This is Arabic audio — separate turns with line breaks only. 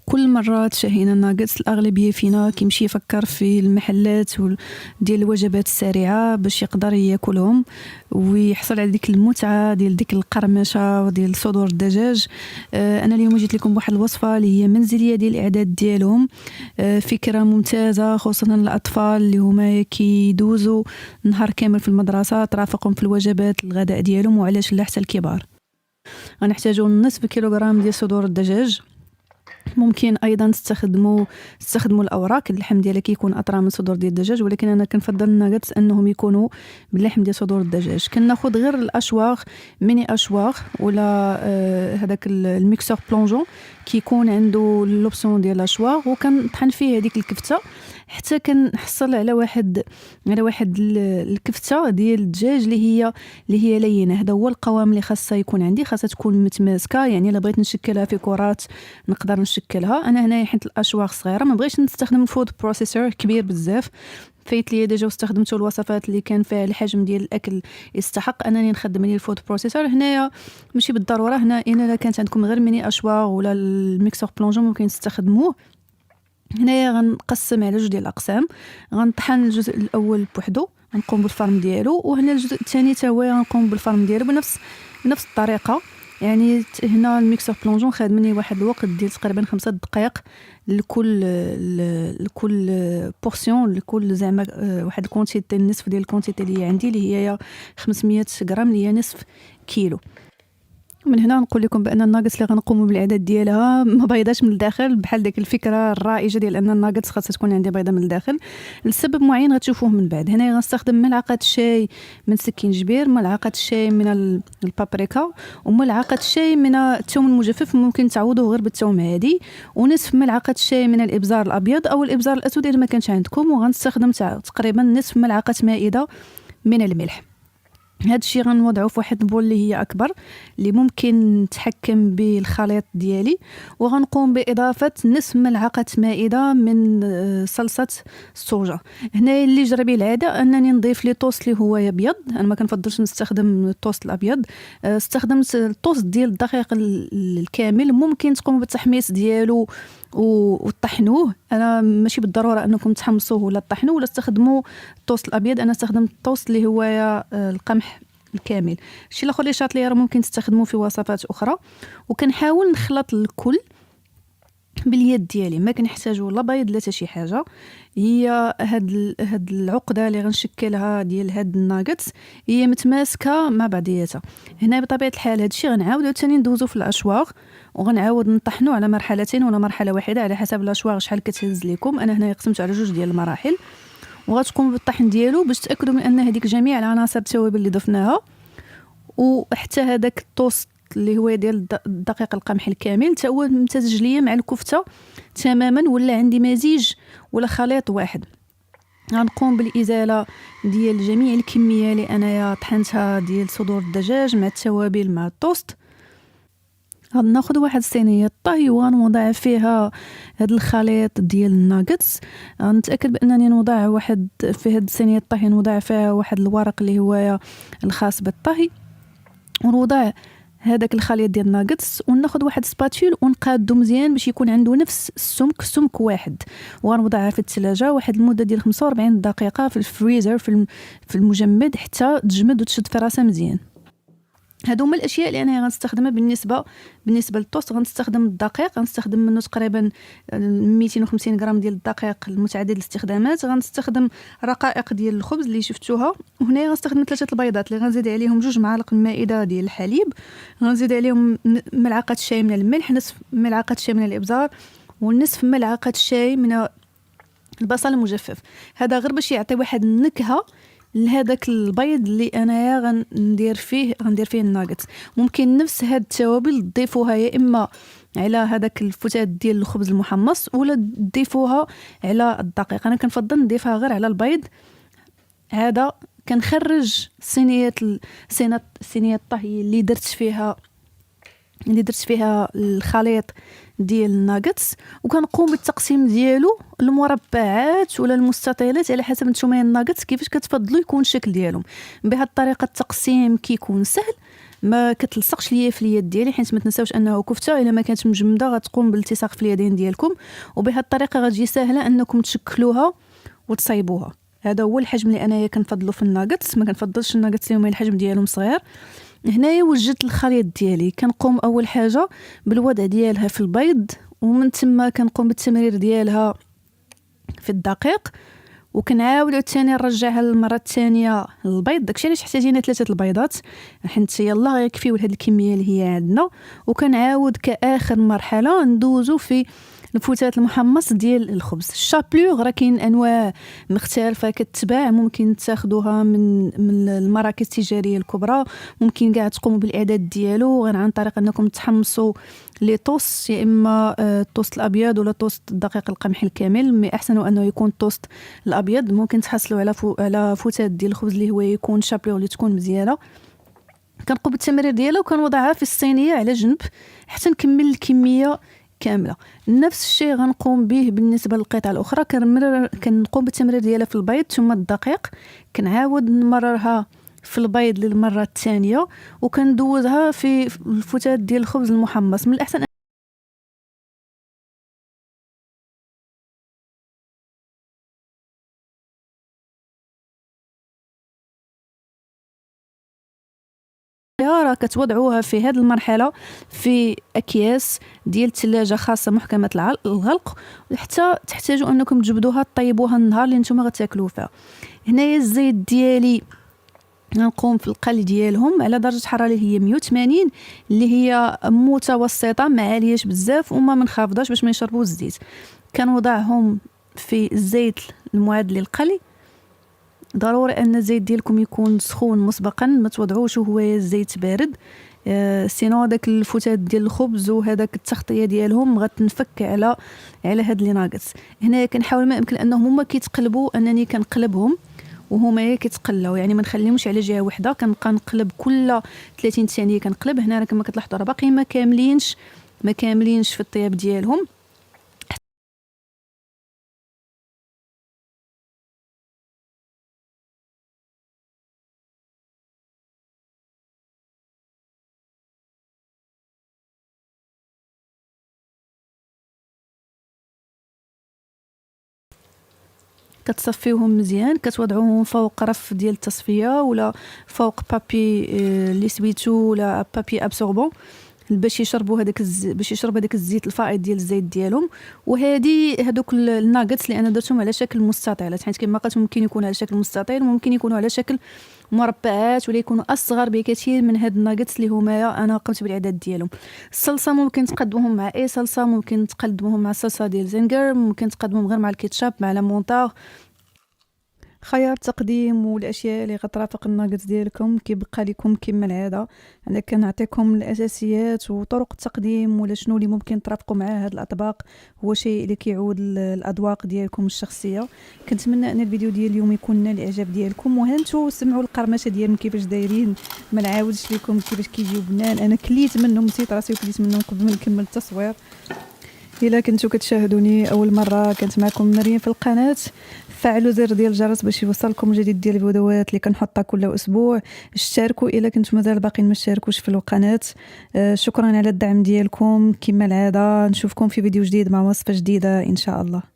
كل مرة تشهينا الناغتس الأغلبية فينا كيمشي يفكر في المحلات ديال الوجبات السريعة باش يقدر ياكلهم ويحصل على ديك المتعة ديال ديك القرمشة وديال صدور الدجاج. أنا اليوم جيت لكم بواحد الوصفة اللي هي منزلية ديال الإعداد ديالهم. فكرة ممتازة خصوصا الأطفال اللي هما كيدوزوا نهار كامل في المدرسة، ترافقهم في الوجبات الغداء ديالهم، وعلاش لا حتى الكبار. غنحتاجو نصف كيلوغرام ديال صدور الدجاج. ممكن ايضا تستخدموا الاوراق، اللحم ديالها كيكون اطرى من صدور ديال الدجاج، ولكن انا كنفضل الناغتس انهم يكونوا باللحم ديال صدور الدجاج. كناخذ غير الاشواغ، ميني اشواغ، ولا هذاك الميكسور بلونجون كيكون عنده لوبسيون ديال الاشواغ، وكنطحن فيه هذيك الكفته حتى كنحصل على واحد الكفته ديال الدجاج اللي هي لينه. هذا هو القوام اللي خاصها يكون عندي، خاصها تكون متماسكه. يعني الا بغيت نشكلها في كرات نقدر نشكلها. انا هنايا حيت الاشواغ صغيره ما بغيتش نستخدم الفود بروسيسور كبير بزاف، فايت لي ديجا واستخدمت الوصفات اللي كان فيها الحجم ديال الاكل يستحق انني نخدم لي الفود بروسيسور. هنايا ماشي بالضروره، هنا الا كانت عندكم غير ميني اشواغ ولا الميكسور بلونجون ممكن تستخدموه. هنايا غنقسم على جوج ديال الاقسام. غنطحن الجزء الاول بوحدو، غنقوم بالفرم ديالو، وهنا الجزء الثاني حتى هو غنقوم بالفرم ديالو بنفس الطريقه. يعني هنا الميكسور بلونجون خاد مني واحد الوقت ديال تقريبا 5 دقائق لكل بورسيون، لكل زعما واحد الكونتيتي، النصف ديال الكونتيتي اللي عندي اللي هي 500 غرام اللي هي نصف كيلو. من هنا نقول لكم بان الناغتس اللي غنقوموا بالاعداد ديالها ما بيضاش من الداخل، بحال ديك الفكره الرائجه ديال ان الناغتس خاصها تكون عندي بيضه من الداخل لسبب معين غتشوفوه من بعد. هنا غنستخدم ملعقه شاي من سكينجبير، ملعقه شاي من البابريكا، وملعقه شاي من الثوم المجفف، ممكن تعوضوه غير بالثوم عادي، ونصف ملعقه شاي من الابزار الابيض او الابزار الاسود اذا ما كانش عندكم، وغنستخدم تقريبا نصف ملعقه مائده من الملح. هذا الشيء غنوضعه في واحد البول اللي هي اكبر اللي ممكن نتحكم بالخليط ديالي، وغنقوم باضافه نصف ملعقه مائده من صلصه الصوجا. هنا اللي جرى به العاده انني نضيف لي طوست اللي هو ابيض. انا ما كنفضلش نستخدم الطوست الابيض، استخدمت الطوست ديال الدقيق الكامل. ممكن تقوموا بالتحميص ديالو وطحنوه. انا ماشي بالضروره انكم تحمصوه ولا تطحنوه ولا تستخدموا الطوست الابيض، انا استخدمت الطوست اللي هو القمح الكامل. الشيء الاخر اللي شاط لي راه ممكن تستخدموه في وصفات اخرى. وكنحاول نخلط الكل باليد ديالي، ما كنحتاجو لا بيض لا حتى شي حاجه. هي هاد العقده اللي غنشكلها ديال هاد الناغتس هي متماسكه مع بعضياتها. هنا بطبيعه الحال هاد الشيء غنعاودو ثاني ندوزو في الاشواغ، وغنعاود نطحنو على مرحلتين ولا مرحله واحده على حسب الاشواغ شحال كتهز لكم. انا هنا قسمت على جوج ديال المراحل، وغتقوموا بالطحن ديالو باش تاكدوا من ان هذيك جميع العناصر التوابل اللي ضفناها، وحتى هذاك الطوست اللي هو ديال الدقيق القمح الكامل حتى هو ممتزج ليا مع الكفته تماما، ولا عندي مزيج ولا خليط واحد. غنقوم بالازاله ديال جميع الكميه اللي انايا طحنتها ديال صدور الدجاج مع التوابل مع الطوست. غناخذ واحد الصينيه طهي وغنوضع فيها هاد الخليط ديال الناغتس. نتاكد بانني نوضع واحد في هاد الصينيه الطهي، نوضع فيها واحد الورق اللي هو الخاص بالطهي، ونوضع هذاك الخليط ديال الناغتس، وناخذ واحد سباتول ونقادو مزيان باش يكون عنده نفس سمك واحد، وغنوضعها في الثلاجه واحد المده ديال 45 دقيقه في الفريزر في المجمد حتى تجمد وتشد في راسها مزيان. هادو هما الاشياء اللي انا غنستخدمها. بالنسبه للطوست غنستخدم الدقيق، غنستخدم منه تقريبا 250 غرام ديال الدقيق المتعدد الاستخدامات. غنستخدم رقائق ديال الخبز اللي شفتوها، وهنا غنستخدم 3 البيضات اللي غنزيد عليهم 2 معالق مائده ديال الحليب، غنزيد عليهم ملعقه شاي من الملح، نصف ملعقه شاي من الابزار، ونصف ملعقه شاي من البصل المجفف. هذا غير باش يعطي واحد النكهه لهذاك البيض اللي انايا غندير فيه الناغتس. ممكن نفس هاد التوابل تضيفوها يا اما على هذاك الفتات ديال الخبز المحمص ولا تضيفوها على الدقيق. انا كنفضل نضيفها غير على البيض. هذا كنخرج صينيه الطهي اللي درت فيها الخليط ديال الناغتس، وكنقوم بالتقسيم ديالو المربعات ولا المستطيلات على حسب نتوما الناغتس كيفاش كتفضلوا يكون الشكل ديالهم. بهذه الطريقه التقسيم كيكون سهل، ما كتلصقش ليا في اليد ديالي، حيت ما تنساوش انه كفته الا ما كانت مجمده غتقوم بالتصاق في اليدين ديالكم، وبهذه الطريقه غتجي سهله انكم تشكلوها وتصايبوها. هذا هو الحجم اللي انايا كنفضلو في الناغتس. ما كنفضلش الناغتس اللي هما الحجم ديالهم صغير. هنايا وجدت الخليط ديالي. كنقوم اول حاجه بالوضع ديالها في البيض، ومن ثم كنقوم بالتمرير ديالها في الدقيق، وكنعاود عاوتاني نرجعها للمره الثانيه للبيض. داكشي علاش احتاجينا 3 البيضات، حيت يلاه غيكفيو لهاد الكميه اللي هي عندنا. وكنعاود كاخر مرحله ندوزو في الفتات المحمص ديال الخبز. الشابلوغ راه كاين انواع مختلفه كتباع، ممكن تاخذوها من المراكز التجاريه الكبرى، ممكن كاع تقوموا بالاعداد ديالو غير عن طريق انكم تحمصوا لي توست، يا اما التوست الابيض ولا توست الدقيق القمح الكامل. مي احسن انه يكون التوست الابيض. ممكن تحصلوا على فتات ديال الخبز اللي هو يكون شابلوغ اللي تكون مزيانه. كنقوم بالتمرير ديالها وكنوضعها في الصينيه على جنب حتى نكمل الكميه كامله. نفس الشيء غنقوم به بالنسبه للقطع الاخرى. كنقوم بالتمرير ديالها في البيض ثم الدقيق، كنعاود نمررها في البيض للمره الثانيه، وكندوزها في الفتات ديال الخبز المحمص. من الاحسن راه كتوضعوها في هذه المرحله في اكياس ديال الثلاجه خاصه محكمه الغلق، حتى تحتاجوا انكم تجبدوها طيبوها النهار اللي نتوما غتاكلوا فيه. هنايا الزيت ديالي غنقوم في القل ديالهم على درجه حراره اللي هي 180، اللي هي متوسطه، ما عالياش بزاف وما منخفضاش باش ما يشربوا الزيت. كنوضعهم في الزيت المعد للقلي. ضروري ان الزيت ديالكم يكون سخون مسبقا، ما توضعوش وهو الزيت بارد، سينو داك الفتات ديال الخبز وهذاك التغطيه ديالهم غتنفك على هاد لي ناغتس. هنا كنحاول ما يمكن انهم هما كيتقلبوا انني كنقلبهم وهما كيتقلاو، يعني ما نخليهمش على جهه واحده، كنبقى نقلب كل 30 ثانيه كنقلب. هنا كما كتلاحظوا راه باقي ما كاملينش في الطياب ديالهم. كتصفيوهم مزيان، كتوضعوهم فوق رف ديال التصفيه ولا فوق بابي اللي سويتو ولا بابي ابسوربون باش يشربوا باش يشرب هذاك الزيت الفائض ديال الزيت ديالهم. هذوك الناغتس اللي انا درتهم على شكل مستطيلات، حيت كما قلت ممكن يكونوا على شكل مستطيل، ممكن يكونوا على شكل مربعات، ولا يكونوا اصغر بكثير من هاد الناغتس اللي هما انا قمت بالاعداد ديالهم. الصلصه ممكن تقدموهم مع اي صلصه، ممكن تقدموهم مع الصلصه ديال زنجر، ممكن تقدموهم غير مع الكيتشاب مع لا مونطاغ. خيار التقديم والاشياء اللي غترافق الناغتس ديالكم كيبقى لكم كما العاده. انا كنعطيكم الاساسيات وطرق التقديم ولا شنو اللي ممكن ترافقوا مع هاد الاطباق، هو شيء اللي كيعود الاذواق ديالكم الشخصيه. كنتمنى ان الفيديو ديال اليوم يكون نال الاعجاب ديالكم، وهانتو سمعوا القرمشه ديالهم كيفاش دايرين. ما نعاودش لكم كيفاش كيجيو بنان، انا كليت منهم، نسيت راسي وكليت منهم قبل ما نكمل التصوير. الا كنتو كتشاهدوني اول مره، كانت معكم مريم في القناه. فعلوا زر ديال الجرس باش يوصلكم جديد ديال الفيديوهات اللي كنحطها كل اسبوع. اشتركوا الا كنتم مازال باقيين ما اشتركوش في القناه. شكرا على الدعم ديالكم كما العاده. نشوفكم في فيديو جديد مع وصفه جديده ان شاء الله.